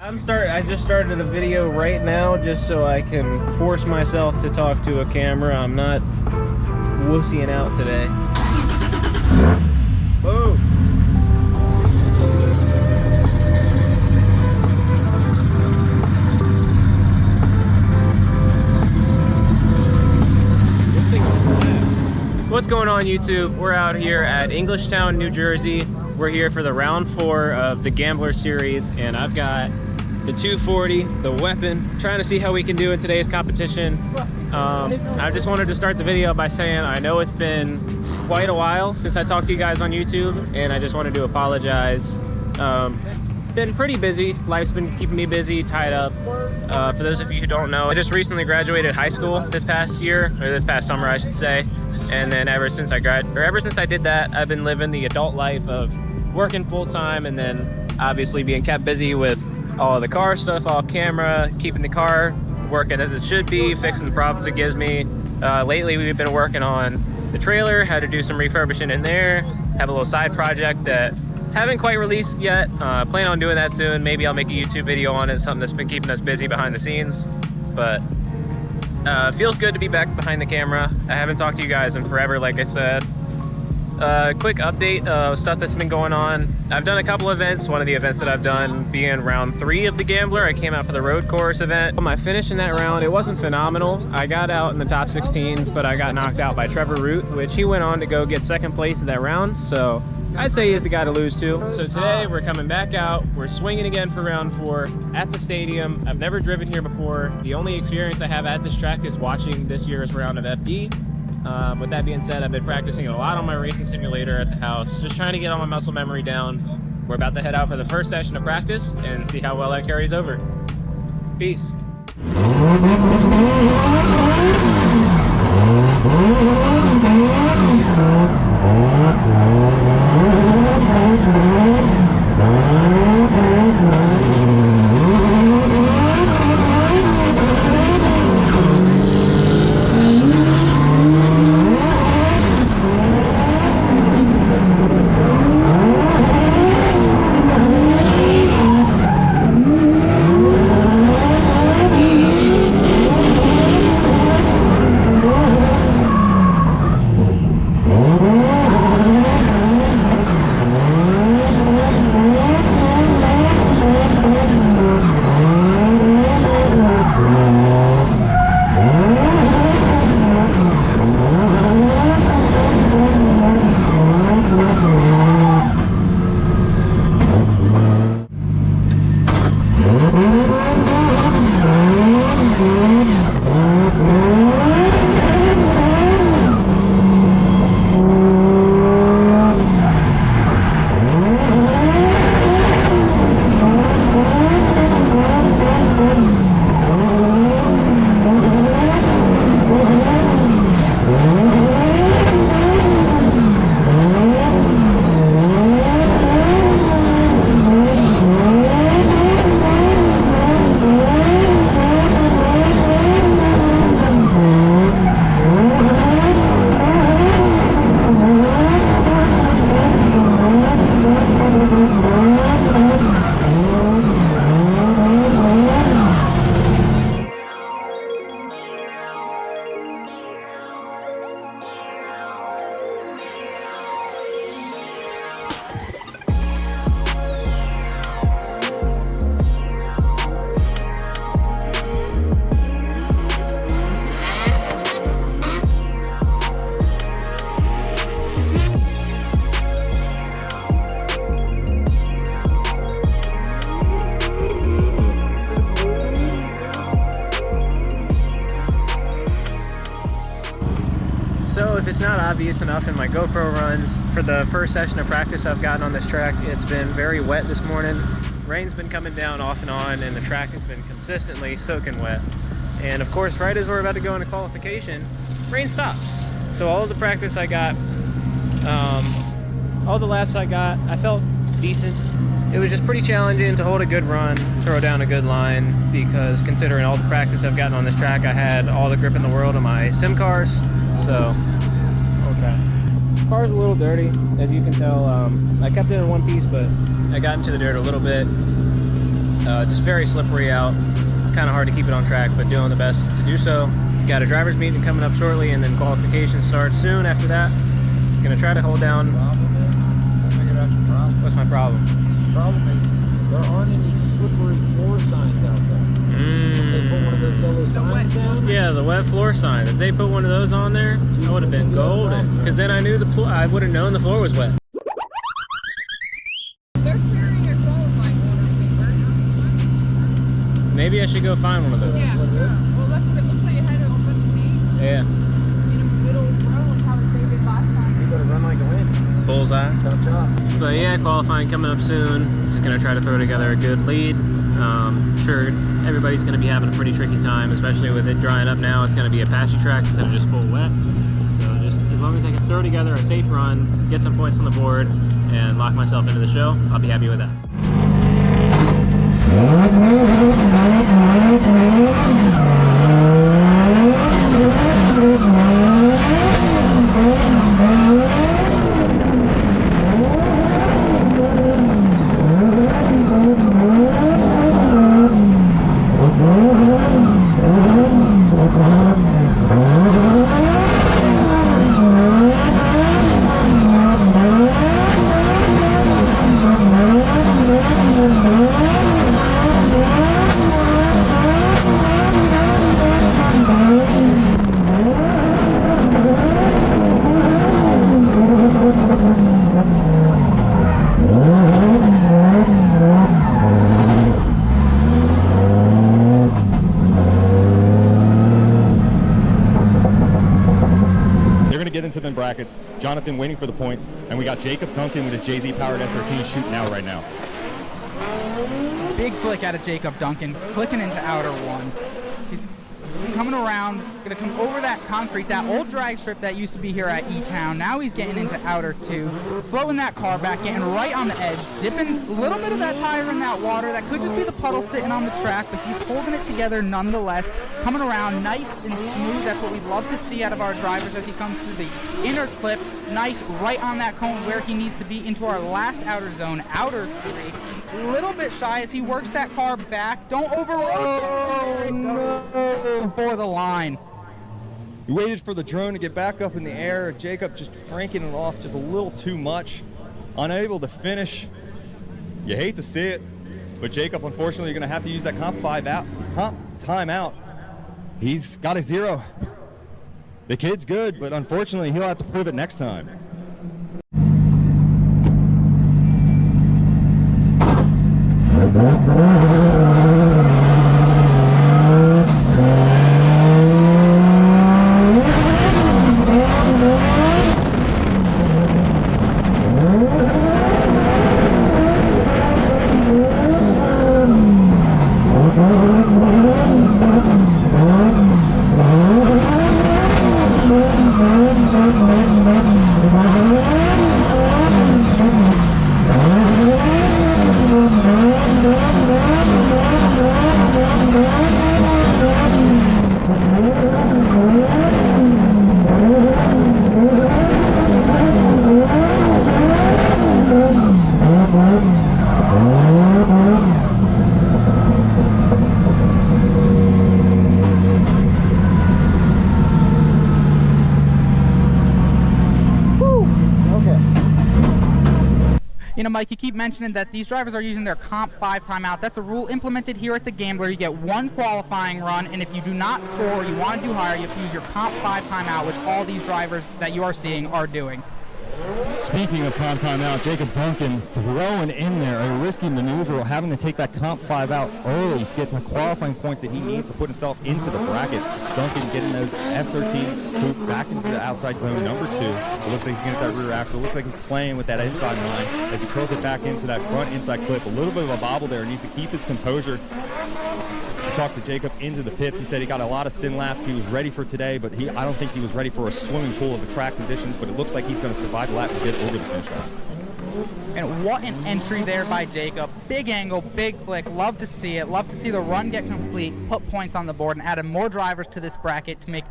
I just started a video right now just so I can force myself to talk to a camera. I'm not wussying out today. Whoa. This thing is flat. What's going on, YouTube? We're out here at Englishtown, New Jersey. We're here for the round 4 of the Gambler series, and I've got the 240, the weapon. Trying to see how we can do in today's competition. I just wanted to start the video by saying I know it's been quite a while since I talked to you guys on YouTube, and I just wanted to apologize. Been pretty busy. Life's been keeping me busy, tied up. For those of you who don't know, I just recently graduated high school this past year, or this past summer, I should say. And then ever since I did that, I've been living the adult life of working full-time, and then obviously being kept busy with all the car stuff, all camera, keeping the car working as it should be, fixing the problems it gives me. Lately we've been working on the trailer, had to do some refurbishing in there, have a little side project that haven't quite released yet. Plan on doing that soon. Maybe I'll make a YouTube video on it, something that's been keeping us busy behind the scenes. But feels good to be back behind the camera. I haven't talked to you guys in forever, like I said. Quick update of stuff that's been going on. I've done a couple events. One of the events that I've done being round 3 of the Gambler. I came out for the road course event. My finish in that round, it wasn't phenomenal. I got out in the top 16, but I got knocked out by Trevor Root, which he went on to go get 2nd place in that round. So I'd say he's the guy to lose to. So today we're coming back out. We're swinging again for round 4 at the stadium. I've never driven here before. The only experience I have at this track is watching this year's round of FD. With that being said, I've been practicing a lot on my racing simulator at the house, just trying to get all my muscle memory down. We're about to head out for the first session of practice and see how well that carries over. Peace. So if it's not obvious enough in my GoPro runs, for the first session of practice I've gotten on this track, it's been very wet this morning. Rain's been coming down off and on, and the track has been consistently soaking wet. And of course, right as we're about to go into qualification, rain stops. So all of the practice I got, all the laps I got, I felt decent. It was just pretty challenging to hold a good run, throw down a good line, because considering all the practice I've gotten on this track, I had all the grip in the world on my sim cars. So, okay. Car's a little dirty, as you can tell. I kept it in one piece, but I got into the dirt a little bit. Just very slippery out. Kind of hard to keep it on track, but doing the best to do so. Got a driver's meeting coming up shortly, and then qualification starts soon after that. Gonna try to hold down. What's my problem? The problem is there aren't any slippery floor signs out there. They put one of those yellow signs down. Yeah, the wet floor sign. If they put one of those on there, I would have been golden. Because then I knew I would have known the floor was wet. They're carrying a qualifying order paper. Maybe I should go find one of those. Yeah. Well, that's what it looks like. It had a bunch of names Yeah. in a middle row and how it saved it last time. You better run like a wind. Bullseye. Chop chop. But yeah, qualifying coming up soon. Just gonna try to throw together a good lead. Sure, everybody's gonna be having a pretty tricky time, especially with it drying up now. It's gonna be a patchy track instead of just full wet. So just as long as I can throw together a safe run, get some points on the board, and lock myself into the show, I'll be happy with that. Into the brackets, Jonathan waiting for the points, and we got Jacob Duncan with his JZ powered S13 shooting out right now. Big flick out of Jacob Duncan, clicking into outer one. He's coming around, gonna come over that concrete, that old drag strip that used to be here at Etown. Now he's getting into outer two, throwing that car back, getting right on the edge, dipping a little bit of that tire in that water. That could just be the puddle sitting on the track, but he's holding it together nonetheless. Coming around nice and smooth. That's what we love to see out of our drivers as he comes through the inner clip. Nice, right on that cone where he needs to be into our last outer zone, outer three. A little bit shy as he works that car back. Don't overload. No. For the line. He waited for the drone to get back up in the air. Jacob just cranking it off just a little too much. Unable to finish. You hate to see it, but Jacob, unfortunately, you're going to have to use that comp timeout. He's got a 0. The kid's good, but unfortunately, he'll have to prove it next time. You know, Mike, you keep mentioning that these drivers are using their Comp 5 timeout. That's a rule implemented here at the Gambler. You get one qualifying run, and if you do not score or you want to do higher, you have to use your Comp 5 timeout, which all these drivers that you are seeing are doing. Speaking of comp timeout, Jacob Duncan throwing in there a risky maneuver, having to take that comp 5 out early to get the qualifying points that he needs to put himself into the bracket. Duncan getting those S13 hoop back into the outside zone number 2. It looks like he's going to get that rear axle. It looks like he's playing with that inside line as he curls it back into that front inside clip. A little bit of a bobble there. Needs to keep his composure. I talked to Jacob into the pits. He said he got a lot of sin laps. He was ready for today, but I don't think he was ready for a swimming pool of the track conditions, but it looks like he's going to survive the lap and get over the finish line. And what an entry there by Jacob. Big angle, big flick. Love to see it. Love to see the run get complete, put points on the board, and add more drivers to this bracket to make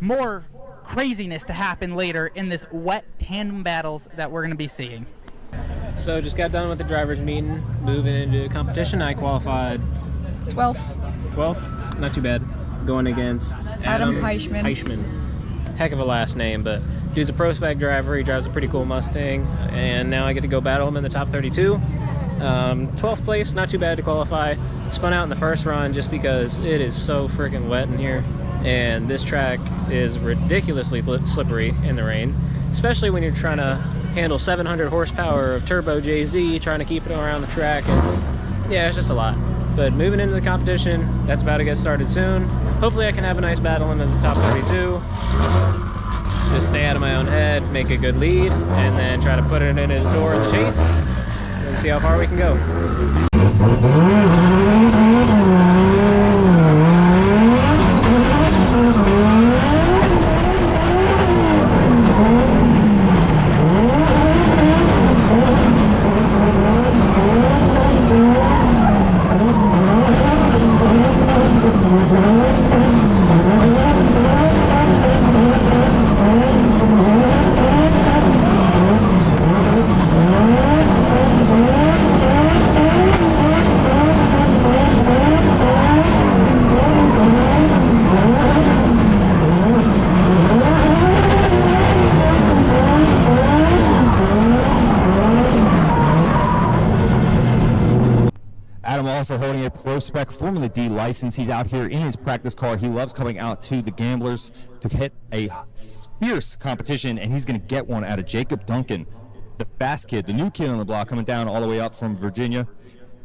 more craziness to happen later in this wet tandem battles that we're going to be seeing. So just got done with the drivers meeting, moving into competition. I qualified 12th. 12th, not too bad. Going against Adam Heischman. Heck of a last name, but dude's a pro spec driver. He drives a pretty cool Mustang, and now I get to go battle him in the top 32. 12th place, not too bad to qualify. Spun out in the first run just because it is so freaking wet in here, and this track is ridiculously slippery in the rain, especially when you're trying to handle 700 horsepower of turbo JZ, trying to keep it around the track, and yeah, it's just a lot. But moving into the competition, that's about to get started soon. Hopefully I can have a nice battle in the top 32. Just stay out of my own head, make a good lead, and then try to put it in his door in the chase, and see how far we can go. Adam also holding a Pro Spec Formula D license. He's out here in his practice car. He loves coming out to the Gamblers to hit a fierce competition, and he's going to get one out of Jacob Duncan, the fast kid, the new kid on the block, coming down all the way up from Virginia.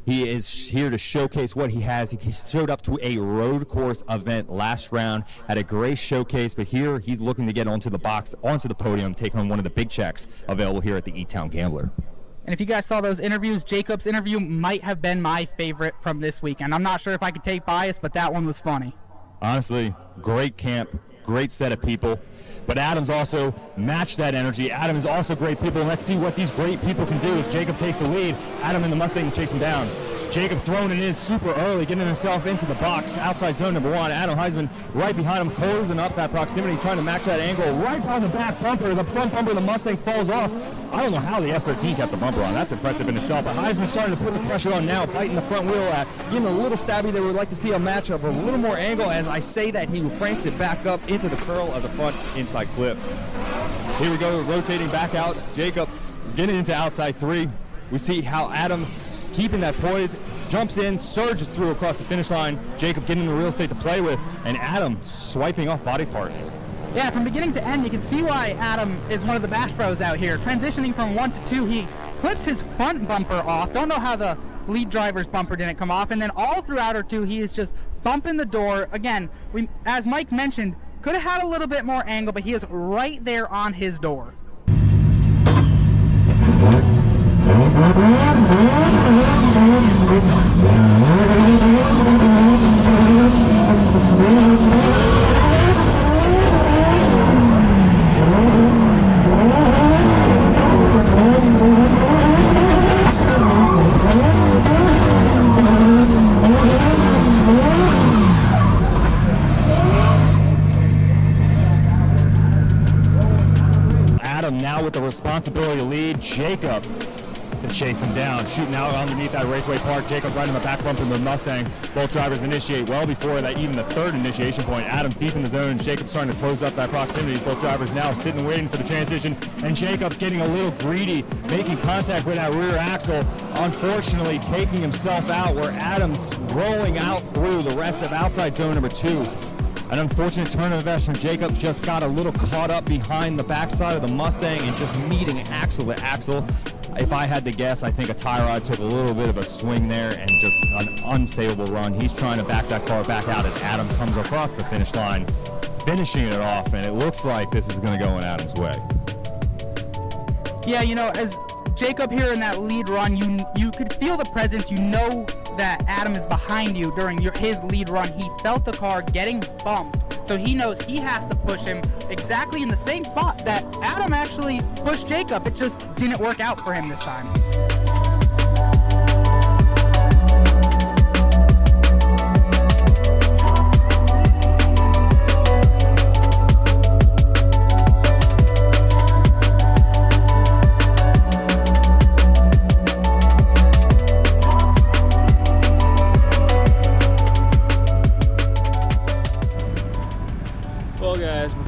He is here to showcase what he has. He showed up to a road course event last round, had a great showcase, but here he's looking to get onto the box, onto the podium, take on one of the big checks available here at the Etown Gambler. And if you guys saw those interviews, Jacob's interview might have been my favorite from this weekend. I'm not sure if I could take bias, but that one was funny. Honestly, great camp, great set of people. But Adam's also matched that energy. Adam is also great people. Let's see what these great people can do as Jacob takes the lead. Adam in the Mustang is chasing down. Jacob throwing it in super early, getting himself into the box, outside zone number one. Adam Heisman right behind him, closing up that proximity, trying to match that angle right by the back bumper. The front bumper of the Mustang falls off. I don't know how the S13 kept the bumper on. That's impressive in itself. But Heisman's starting to put the pressure on now, biting the front wheel at, getting a little stabby there. Would like to see a match of a little more angle. As I say that, he cranks it back up into the curl of the front inside clip. Here we go, rotating back out. Jacob getting into outside three. We see how Adam keeping that poise, jumps in, surges through across the finish line. Jacob getting the real estate to play with, and Adam swiping off body parts. Yeah, from beginning to end, you can see why Adam is one of the Bash Bros out here. Transitioning from 1 to 2, he clips his front bumper off. Don't know how the lead driver's bumper didn't come off. And then all throughout or 2, he is just bumping the door. Again, as Mike mentioned, could have had a little bit more angle, but he is right there on his door. Adam now with the responsibility to lead. Jacob to chase him down, shooting out underneath that raceway park. Jacob right in the back bumper of the Mustang. Both drivers initiate well before that, even the third initiation point. Adam's deep in the zone. Jacob's starting to close up that proximity. Both drivers now sitting waiting for the transition, and Jacob getting a little greedy, making contact with that rear axle, unfortunately taking himself out, where Adam's rolling out through the rest of outside zone number 2. An unfortunate turn of events from Jacob, just got a little caught up behind the backside of the Mustang and just meeting axle to axle. If I had to guess, I think a tie rod took a little bit of a swing there and just an unsavable run. He's trying to back that car back out as Adam comes across the finish line, finishing it off, and it looks like this is going to go in Adam's way. Yeah, you know, as Jacob here in that lead run, you could feel the presence. You know that Adam is behind you during his lead run. He felt the car getting bumped, so he knows he has to push him exactly in the same spot that Adam actually pushed Jacob. It just didn't work out for him this time.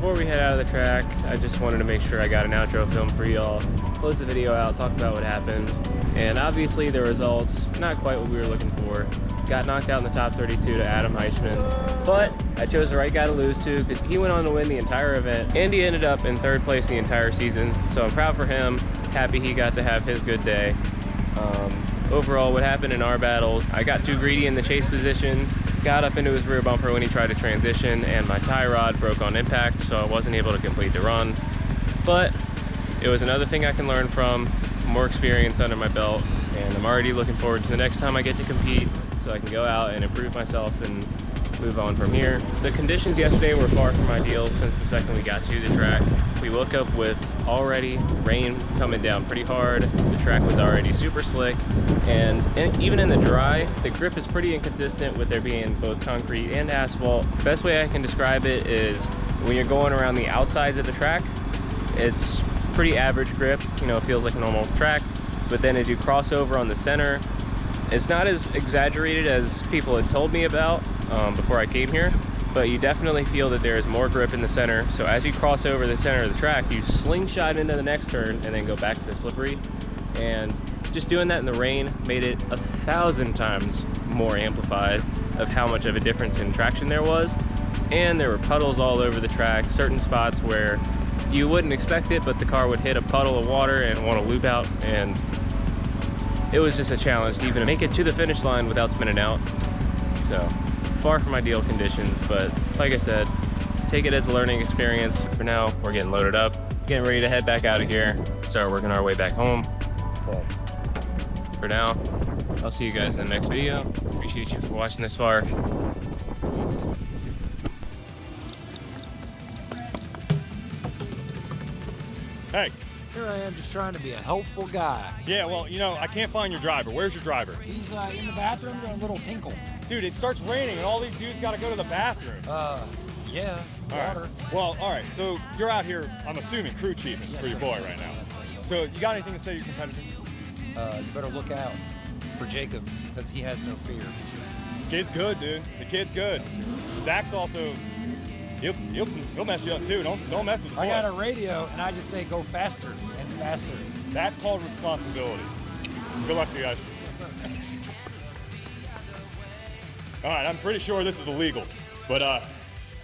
before we head out of the track, I just wanted to make sure I got an outro film for y'all. Close the video out, talk about what happened. And obviously the results, not quite what we were looking for. Got knocked out in the top 32 to Adam Heichman. But I chose the right guy to lose to because he went on to win the entire event. And he ended up in 3rd place the entire season. So I'm proud for him. Happy he got to have his good day. Overall, what happened in our battle, I got too greedy in the chase position, got up into his rear bumper when he tried to transition, and my tie rod broke on impact, so I wasn't able to complete the run. But it was another thing I can learn from, more experience under my belt, and I'm already looking forward to the next time I get to compete so I can go out and improve myself and move on from here. The conditions yesterday were far from ideal since the second we got to the track. We woke up with already rain coming down pretty hard. The track was already super slick, and even in the dry, the grip is pretty inconsistent with there being both concrete and asphalt. Best way I can describe it is when you're going around the outsides of the track, it's pretty average grip, you know, it feels like a normal track, but then as you cross over on the center, it's not as exaggerated as people had told me about before I came here, but you definitely feel that there is more grip in the center. So as you cross over the center of the track, you slingshot into the next turn and then go back to the slippery. And just doing that in the rain made it 1,000 times more amplified of how much of a difference in traction there was. And there were puddles all over the track, certain spots where you wouldn't expect it, but the car would hit a puddle of water and want to loop out, and it was just a challenge to even make it to the finish line without spinning out. So far from ideal conditions, but like I said, take it as a learning experience. For now, we're getting loaded up, getting ready to head back out of here, start working our way back home. But for now, I'll see you guys in the next video. Appreciate you for watching this far. Hey. Here I am just trying to be a helpful guy. Yeah, well, you know, I can't find your driver. Where's your driver? He's in the bathroom doing a little tinkle. Dude, it starts raining and all these dudes got to go to the bathroom. Yeah, water. Right. Well, all right, so you're out here, I'm assuming, crew chiefing for your boy right now. So you got anything to say to your competitors? You better look out for Jacob because he has no fear. Kid's good, dude. The kid's good. Zach's also, he'll mess you up too. Don't mess with the boy. I got a radio and I just say go faster and faster. That's called responsibility. Good luck to you guys. All right, I'm pretty sure this is illegal, but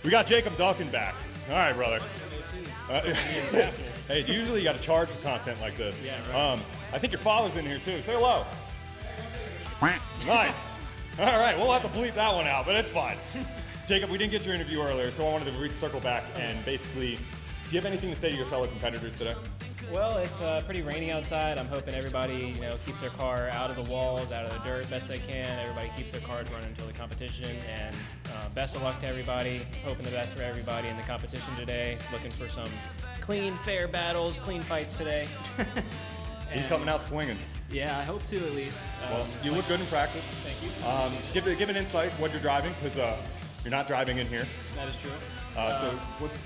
we got Jacob Duncan back. All right, brother. Hey, usually you got to charge for content like this. Yeah, right. I think your father's in here too. Say hello. Nice. All right, we'll have to bleep that one out, but it's fine. Jacob, we didn't get your interview earlier, so I wanted to circle back and basically, do you have anything to say to your fellow competitors today? Well, it's pretty rainy outside. I'm hoping everybody, keeps their car out of the walls, out of the dirt best they can. Everybody keeps their cars running until the competition. And best of luck to everybody. Hoping the best for everybody in the competition today. Looking for some clean, fair battles, clean fights today. He's coming out swinging. Yeah, I hope to at least. Well, you look good in practice. Thank you. Give an insight what you're driving, because you're not driving in here. That is true.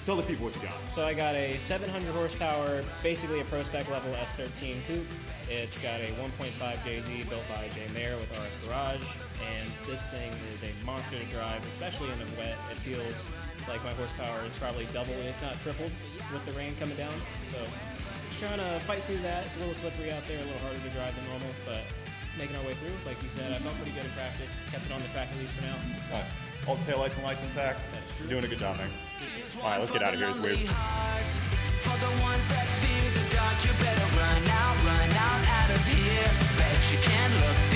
Tell the people what you got. So I got a 700 horsepower, basically a Pro Spec level S13 coupe. It's got a 1.5 JZ built by Jay Mayer with RS Garage, and this thing is a monster to drive, especially in the wet. It feels like my horsepower is probably double, if not tripled, with the rain coming down. So just trying to fight through that. It's a little slippery out there, a little harder to drive than normal, but making our way through. Like you said, I felt pretty good in practice. Kept it on the track at least for now. So. Nice. All the taillights and lights intact. You're doing a good job, man. All right, let's get out of here. It's weird. For the ones that fear the dark, you better run out of here. Bet you can look